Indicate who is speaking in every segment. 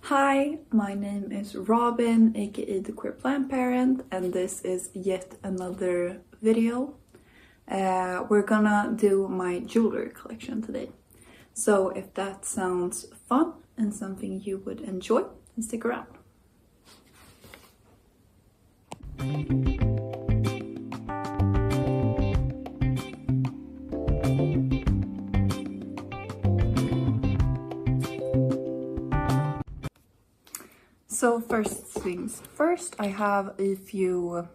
Speaker 1: Hi, my name is Robin, aka the Queer Plant Parent, and this is yet another video. We're gonna do my jewelry collection today. So if that sounds fun and something you would enjoy, then stick around. So first things first, I have a few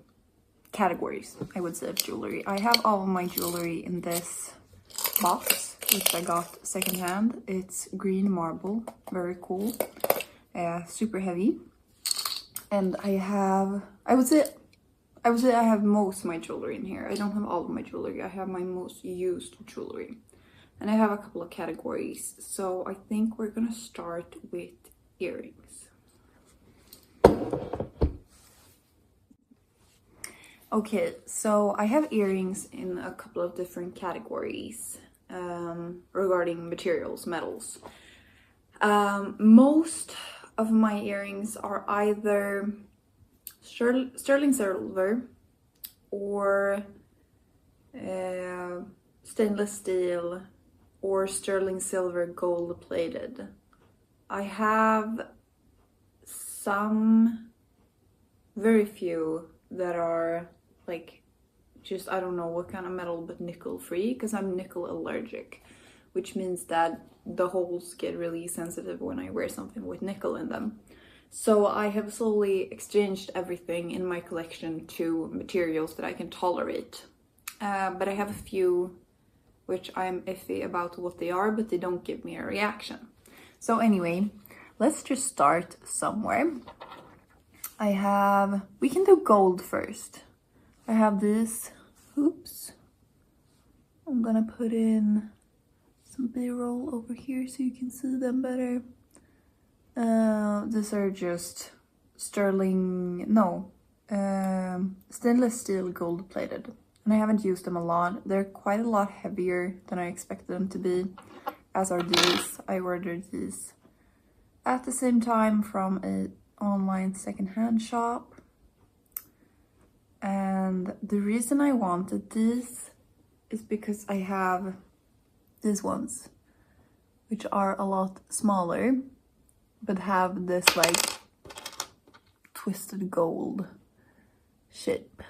Speaker 1: categories, I would say, of jewelry. I have all of my jewelry in this box, which I got secondhand. It's green marble, very cool, super heavy. And I would say I have most of my jewelry in here. I don't have all of my jewelry. I have my most used jewelry. And I have a couple of categories. So I think we're gonna start with earrings. Okay, so I have earrings in a couple of different categories regarding materials, metals. Most of my earrings are either sterling silver or stainless steel or sterling silver gold plated. I have very few that are like just, I don't know what kind of metal, but nickel free, because I'm nickel allergic, which means that the holes get really sensitive when I wear something with nickel in them. So I have slowly exchanged everything in my collection to materials that I can tolerate. But I have a few which I'm iffy about what they are, but they don't give me a reaction. So anyway, let's just start somewhere. We can do gold first. I have these hoops. I'm gonna put in some B-roll over here so you can see them better. These are just stainless steel gold plated. And I haven't used them a lot. They're quite a lot heavier than I expected them to be, as are these. I ordered these at the same time from an online secondhand shop. And the reason I wanted these is because I have these ones, which are a lot smaller, but have this like twisted gold shape.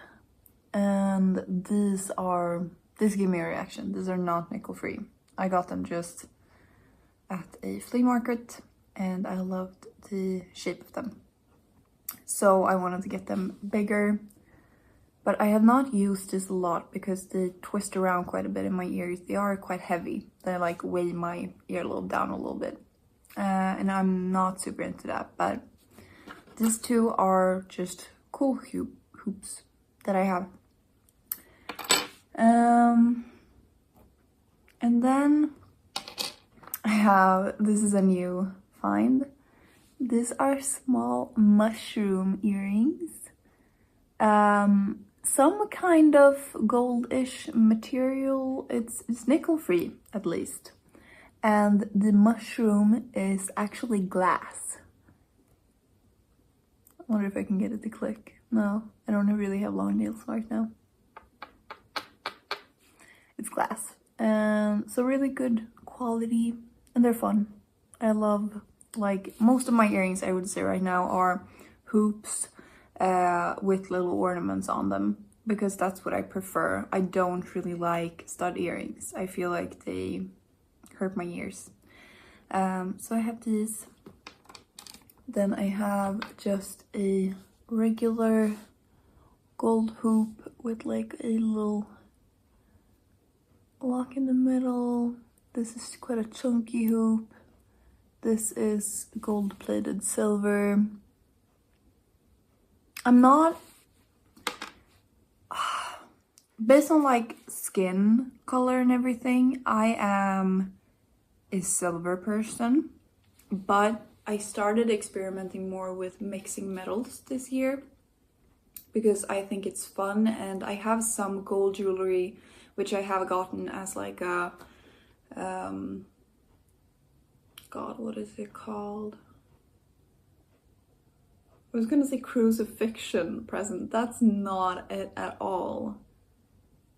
Speaker 1: And these give me a reaction. These are not nickel free. I got them just at a flea market and I loved the shape of them. So I wanted to get them bigger. But I have not used this a lot because they twist around quite a bit in my ears. They are quite heavy. They like weigh my earlobe down a little bit. And I'm not super into that. But these two are just cool hoops that I have. And then I have, this is a new find. These are small mushroom earrings. Some kind of goldish material. It's nickel free at least. And the mushroom is actually glass. I wonder if I can get it to click. No, I don't really have long nails right now. It's glass. So really good quality and they're fun. I love, like, most of my earrings I would say right now are hoops with little ornaments on them, because that's what I prefer. I don't really like stud earrings. I feel like they hurt my ears. So I have these. Then I have just a regular gold hoop with like a little lock in the middle. This is quite a chunky hoop. This is gold plated silver. I'm not, based on like skin color and everything, I am a silver person, but I started experimenting more with mixing metals this year because I think it's fun. And I have some gold jewelry which I have gotten as like a God, what is it called? I was gonna say crucifixion present. That's not it at all.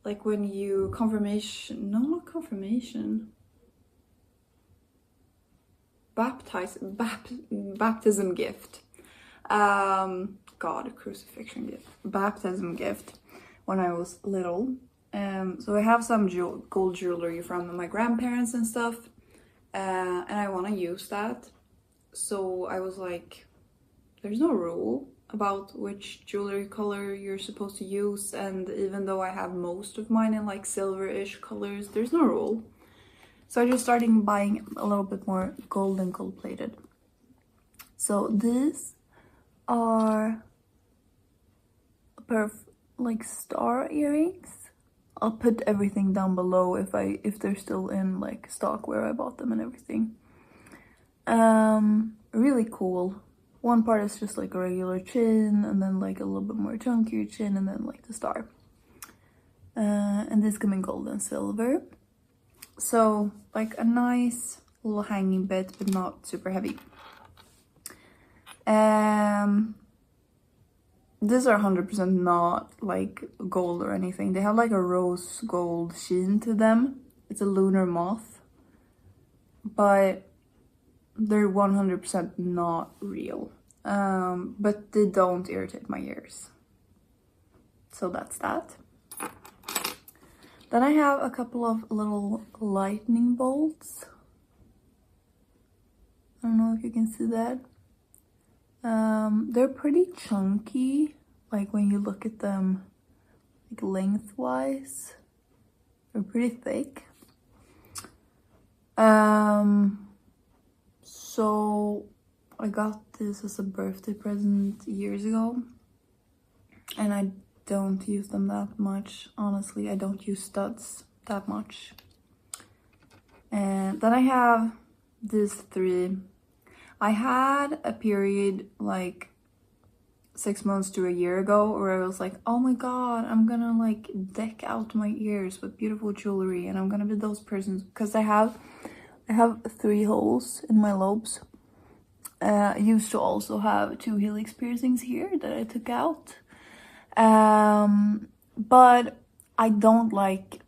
Speaker 1: Like when you confirmation, no, not confirmation. Baptism gift. God, crucifixion gift. Baptism gift when I was little. So I have some gold jewelry from my grandparents and stuff, and I want to use that. So I was like, there's no rule about which jewelry color you're supposed to use, and even though I have most of mine in like silver-ish colors, there's no rule. So I just started buying a little bit more gold and gold-plated. So these are a pair of like star earrings. I'll put everything down below if they're still in like stock where I bought them and everything. Really cool. One part is just like a regular chain, and then like a little bit more chunkier chain, and then like the star. And this come in gold and silver. So like a nice little hanging bit, but not super heavy. These are 100% not like gold or anything. They have like a rose gold sheen to them. It's a lunar moth, but they're 100% not real. But they don't irritate my ears. So that's that. Then I have a couple of little lightning bolts. I don't know if you can see that. They're pretty chunky, like when you look at them like lengthwise. They're pretty thick. So I got this as a birthday present years ago, and I don't use them that much. Honestly, I don't use studs that much. And then I have these three. I had a period like 6 months to a year ago where I was like, oh my god, I'm gonna like deck out my ears with beautiful jewelry, and I'm gonna be those persons, because I have 3 holes in my lobes. I used to also have 2 helix piercings here that I took out. But I don't like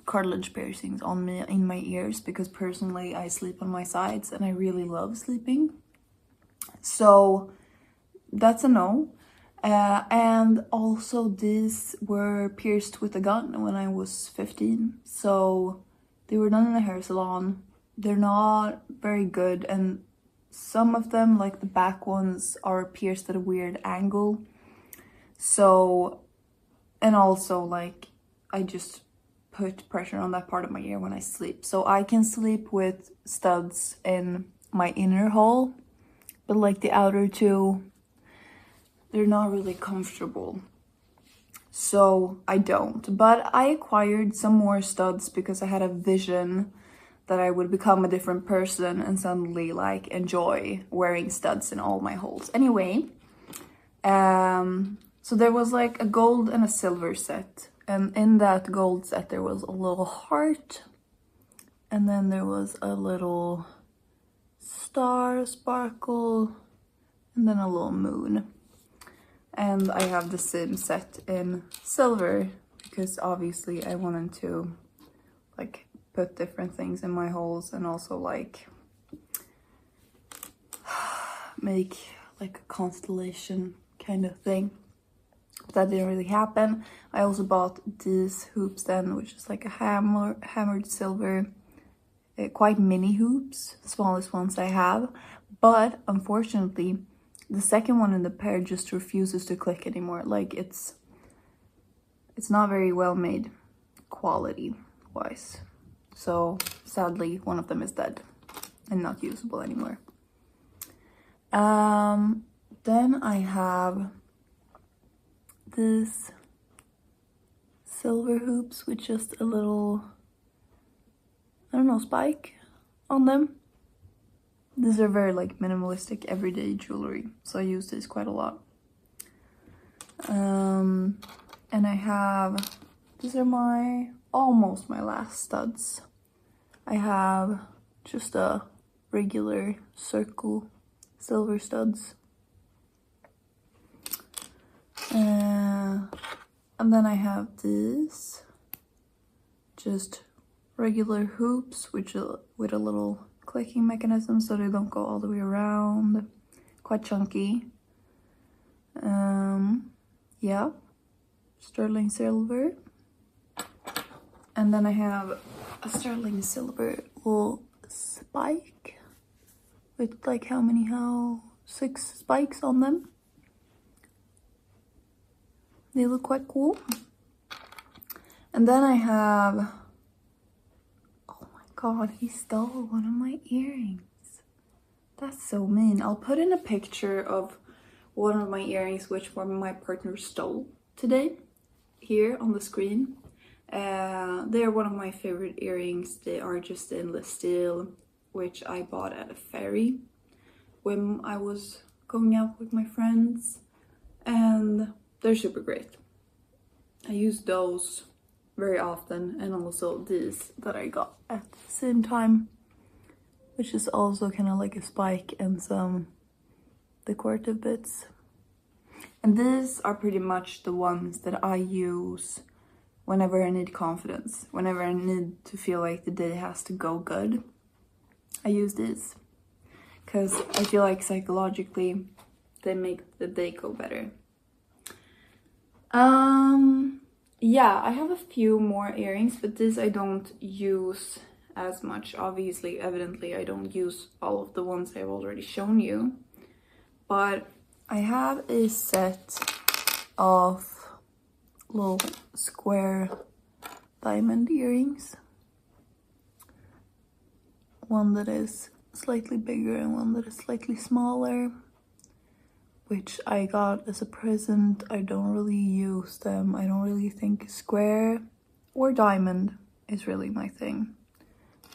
Speaker 1: cartilage piercings on me in my ears, because personally I sleep on my sides and I really love sleeping. So that's a no. And also these were pierced with a gun when I was 15. So they were done in a hair salon. They're not very good, and some of them, like the back ones, are pierced at a weird angle. So, and also like I just put pressure on that part of my ear when I sleep. So I can sleep with studs in my inner hole, but like the outer 2, they're not really comfortable. So I don't. But I acquired some more studs because I had a vision that I would become a different person and suddenly like enjoy wearing studs in all my holes. Anyway, so there was like a gold and a silver set. And in that gold set, there was a little heart. And then there was a little star sparkle. And then a little moon. And I have the same set in silver, because obviously I wanted to like put different things in my holes, and also like make like a constellation kind of thing. But that didn't really happen. I also bought these hoops then, which is like a hammered silver, quite mini hoops, smallest ones I have. But unfortunately, the second one in the pair just refuses to click anymore. Like it's not very well made quality wise. So sadly, one of them is dead and not usable anymore. Then I have this silver hoops with just a little, I don't know, spike on them. These are very like minimalistic everyday jewelry, so I use this quite a lot. And I have, these are almost my last studs. I have just a regular circle silver studs. And then I have these, just regular hoops, with a little clicking mechanism so they don't go all the way around. Quite chunky. Yeah, sterling silver. And then I have a sterling silver little spike with like how 6 spikes on them. They look quite cool. And then I have, oh my god, he stole one of my earrings. That's so mean. I'll put in a picture of one of my earrings which one my partner stole today here on the screen. They are one of my favorite earrings. They are just stainless steel, which I bought at a ferry when I was going out with my friends, and they're super great. I use those very often, and also these that I got at the same time, which is also kind of like a spike and some decorative bits. And these are pretty much the ones that I use whenever I need confidence, whenever I need to feel like the day has to go good. I use these because I feel like psychologically they make the day go better. Yeah, I have a few more earrings, but this I don't use as much. Obviously, evidently, I don't use all of the ones I've already shown you. But I have a set of little square diamond earrings. One that is slightly bigger and one that is slightly smaller, which I got as a present. I don't really use them. I don't really think square or diamond is really my thing.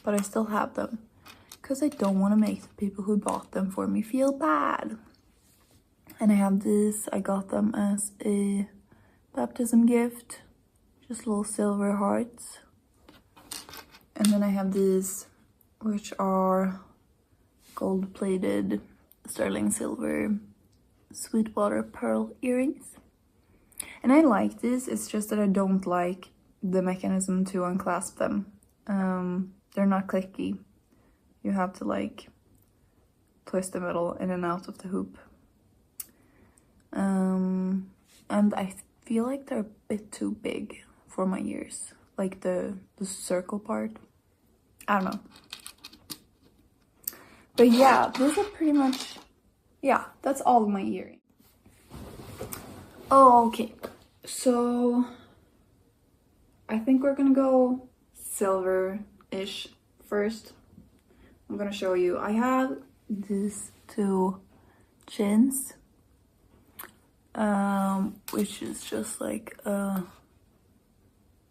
Speaker 1: But I still have them because I don't want to make the people who bought them for me feel bad. And I have these. I got them as a baptism gift. Just little silver hearts. And then I have these, which are gold-plated sterling silver Sweetwater pearl earrings. And I like this. It's just that I don't like the mechanism to unclasp them. They're not clicky. You have to like twist the middle in and out of the hoop. And I feel like they're a bit too big for my ears. Like the circle part. I don't know. But yeah, those are pretty much, yeah, that's all of my earrings. Oh, okay. So I think we're gonna go silver-ish first. I'm gonna show you. I have these 2 chains, which is just like a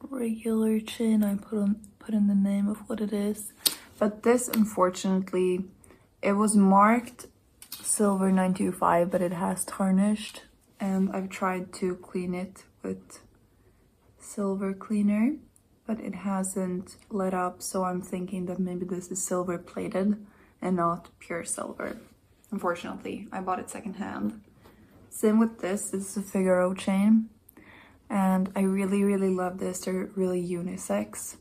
Speaker 1: regular chain. I put in the name of what it is. But this, unfortunately, it was marked silver 925, but it has tarnished, and I've tried to clean it with silver cleaner, but it hasn't let up, so I'm thinking that maybe this is silver plated and not pure silver. Unfortunately, I bought it secondhand. Same with this is a Figaro chain, and I really love this. They're really unisex,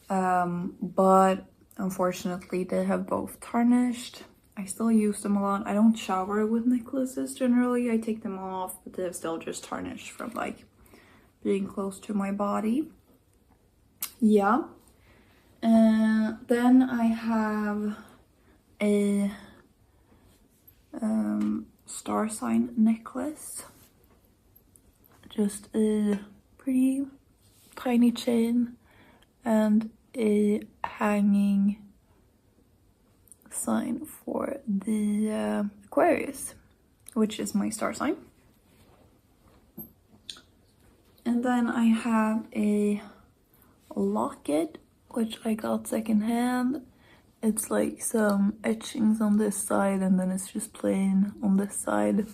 Speaker 1: but unfortunately they have both tarnished. I still use them a lot. I don't shower with necklaces generally. I take them off, but they're still just tarnished from like being close to my body. Yeah. Then I have a star sign necklace. Just a pretty tiny chain and a hanging sign for the Aquarius, which is my star sign. And then I have a locket, which I got secondhand. It's like some etchings on this side, and then it's just plain on this side.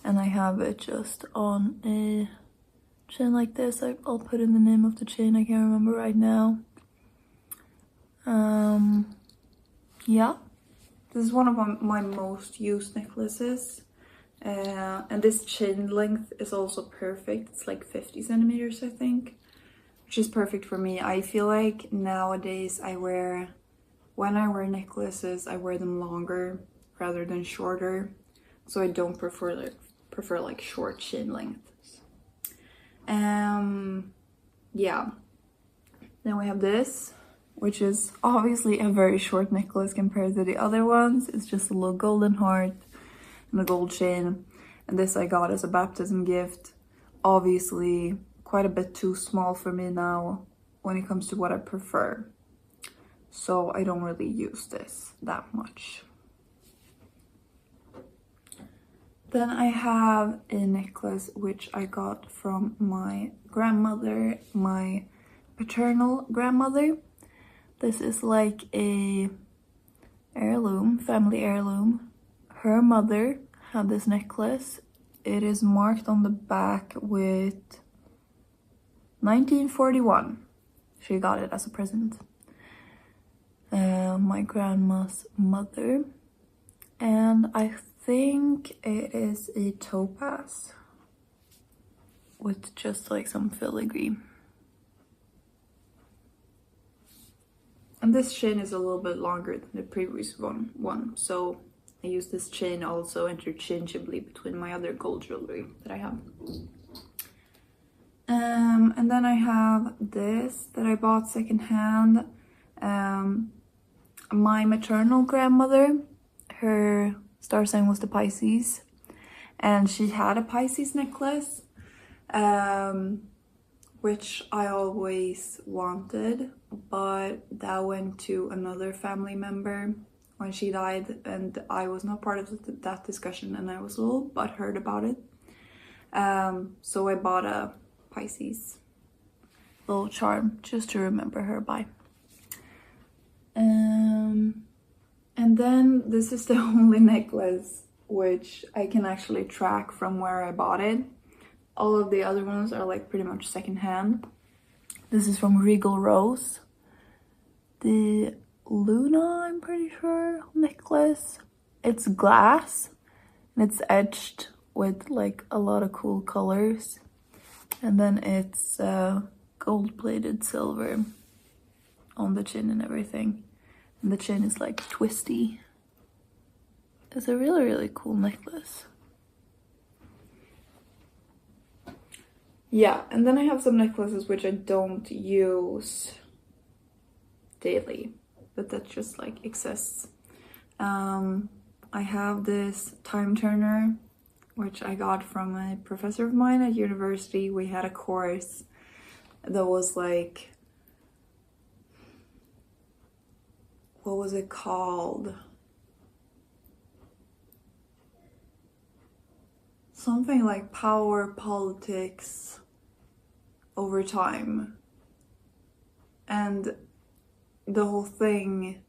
Speaker 1: And I have it just on a chain like this. I'll put in the name of the chain, I can't remember right now. Yeah, this is one of my most used necklaces. And this chain length is also perfect. It's like 50 centimeters, I think, which is perfect for me. I feel like nowadays when I wear necklaces, I wear them longer rather than shorter. So I don't prefer like short chain lengths. Yeah. Then we have this, which is obviously a very short necklace compared to the other ones. It's just a little golden heart and a gold chain. And this I got as a baptism gift. Obviously quite a bit too small for me now when it comes to what I prefer. So I don't really use this that much. Then I have a necklace which I got from my grandmother, my paternal grandmother. This is like a heirloom, family heirloom. Her mother had this necklace. It is marked on the back with 1941. She got it as a present. My grandma's mother. And I think it is a topaz with just like some filigree. And this chain is a little bit longer than the previous one, so I use this chain also interchangeably between my other gold jewelry that I have. And then I have this that I bought secondhand. My maternal grandmother, her star sign was the Pisces, and she had a Pisces necklace, which I always wanted, but that went to another family member when she died, and I was not part of that discussion, and I was a little butthurt about it. So I bought a Pisces little charm just to remember her by. And then this is the only necklace which I can actually track from where I bought it. All of the other ones are like pretty much secondhand. This is from RegalRose. The Luna, I'm pretty sure, necklace. It's glass and it's edged with like a lot of cool colors. And then it's gold-plated silver on the chin and everything. And the chin is like twisty. It's a really, really cool necklace. Yeah, and then I have some necklaces which I don't use daily, but that just like exists. I have this time turner, which I got from a professor of mine at university. We had a course that was like, what was it called? Something like power politics over time. And the whole thing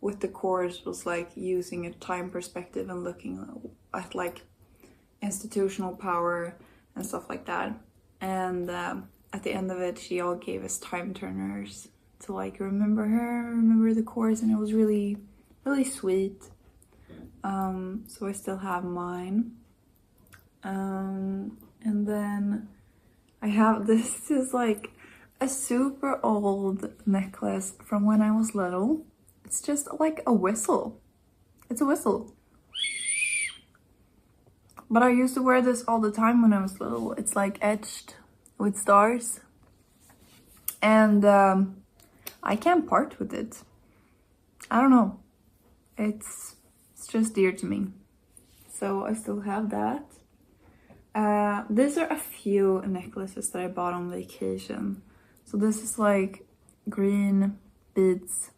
Speaker 1: with the course was like using a time perspective and looking at like institutional power and stuff like that. And at the end of it, she all gave us time turners to like remember her, remember the course, and it was really, really sweet. So I still have mine. And then I have this is like a super old necklace from when I was little. It's just like a whistle. It's a whistle. But I used to wear this all the time when I was little. It's like edged with stars. And I can't part with it. I don't know. It's just dear to me. So I still have that. These are a few necklaces that I bought on vacation. So this is like green beads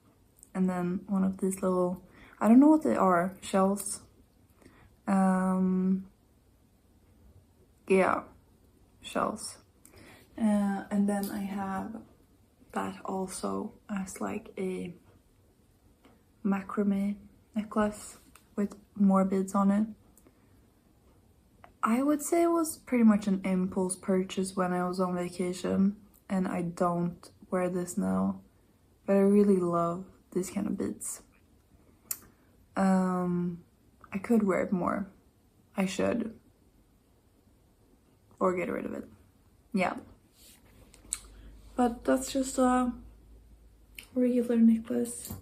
Speaker 1: and then one of these little, I don't know what they are, shells. Yeah, shells. And then I have that also as like a macrame necklace with more beads on it. I would say it was pretty much an impulse purchase when I was on vacation, and I don't wear this now, but I really love these kind of beads. I could wear it more. I should, or get rid of it. Yeah. But that's just a regular necklace.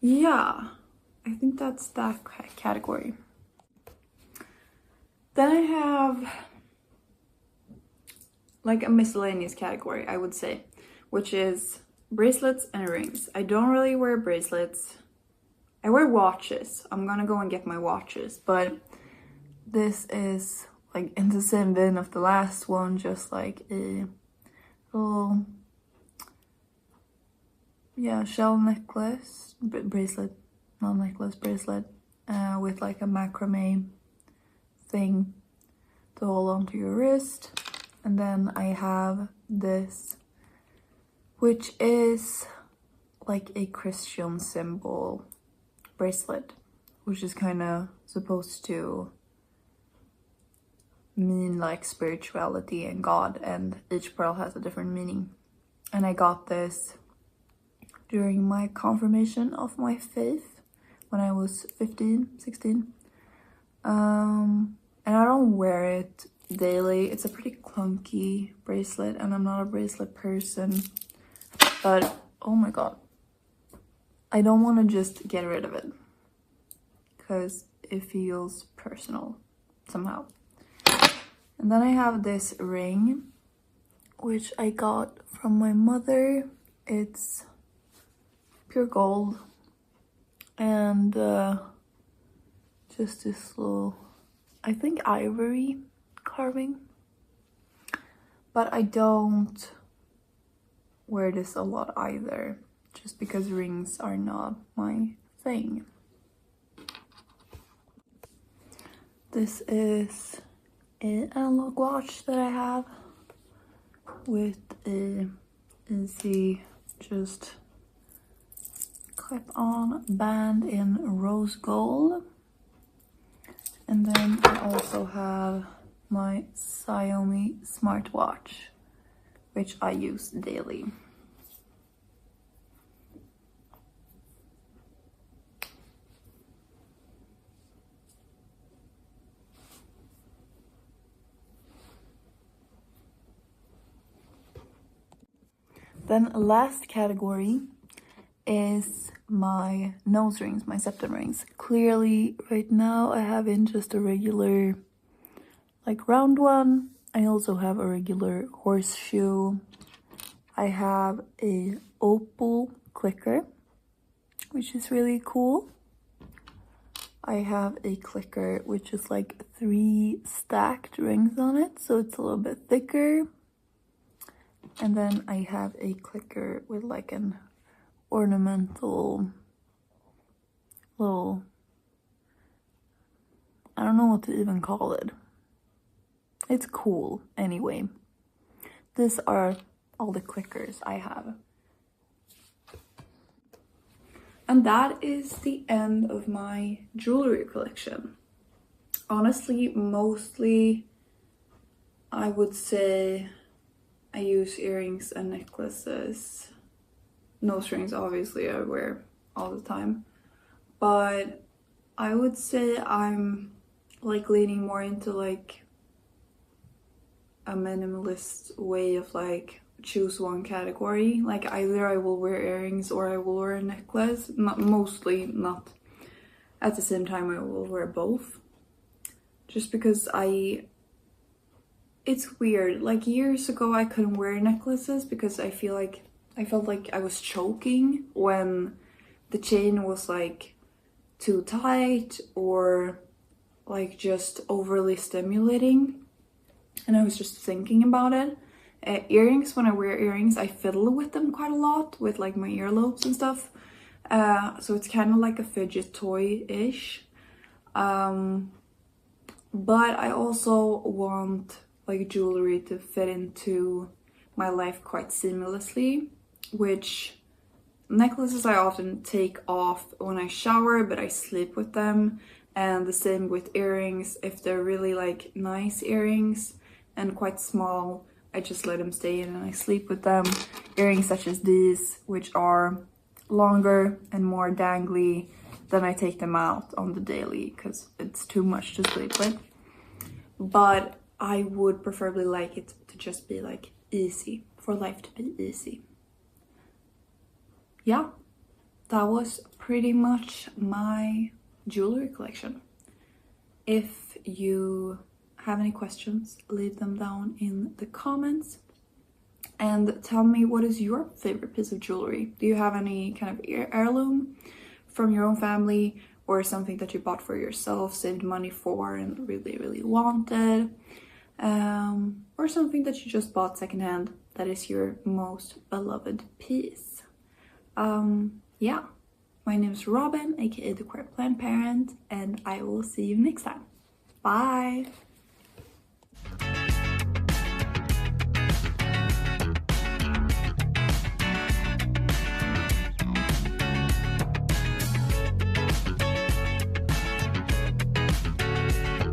Speaker 1: Yeah, I think that's that category. Then I have like a miscellaneous category, I would say, which is bracelets and rings. I don't really wear bracelets. I wear watches. I'm gonna go and get my watches, but this is like in the same vein of the last one, just like a little, yeah, shell necklace, bracelet, not necklace, bracelet, with like a macrame thing to hold onto your wrist. And then I have this, which is like a Christian symbol bracelet, which is kind of supposed to mean like spirituality and God, and each pearl has a different meaning. And I got this during my confirmation of my faith when I was 15, 16. And I don't wear it daily. It's a pretty clunky bracelet, and I'm not a bracelet person, but oh my god, I don't want to just get rid of it because it feels personal somehow. And then I have this ring, which I got from my mother. It's pure gold, and just this little, I think, ivory carving. But I don't wear this a lot either, just because rings are not my thing. This is an analog watch that I have with a easy just clip-on band in rose gold. And then I also have my Xiaomi smartwatch, which I use daily. Then last category is my nose rings, my septum rings. Clearly right now I have in just a regular like round one. I also have a regular horseshoe. I have a opal clicker, which is really cool. I have a clicker which is like 3 stacked rings on it, so it's a little bit thicker. And then I have a clicker with like an ornamental little, I don't know what to even call it. It's cool anyway. These are all the clickers I have. And that is the end of my jewelry collection. Honestly, mostly I would say I use earrings and necklaces. Nose rings, obviously, I wear all the time. But I would say I'm like leaning more into like a minimalist way of like choose one category. Like either I will wear earrings or I will wear a necklace. Not at the same time. I will wear both. Just because it's weird. Like years ago I couldn't wear necklaces because I felt like I was choking when the chain was like too tight or like just overly stimulating, and I was just thinking about it. Earrings, when I wear earrings, I fiddle with them quite a lot with like my earlobes and stuff, so it's kind of like a fidget toy-ish, but I also want like jewelry to fit into my life quite seamlessly, which necklaces I often take off when I shower, but I sleep with them. And the same with earrings. If they're really like nice earrings and quite small, I just let them stay in and I sleep with them. Earrings such as these, which are longer and more dangly, then I take them out on the daily because it's too much to sleep with. But I would preferably like it to just be like easy, for life to be easy. Yeah, that was pretty much my jewelry collection. If you have any questions, leave them down in the comments. And tell me, what is your favorite piece of jewelry? Do you have any kind of heirloom from your own family, or something that you bought for yourself, saved money for, and really wanted? Or something that you just bought secondhand that is your most beloved piece? Yeah, my name is Robin, aka the Queer Planned Parent, and I will see you next time. Bye!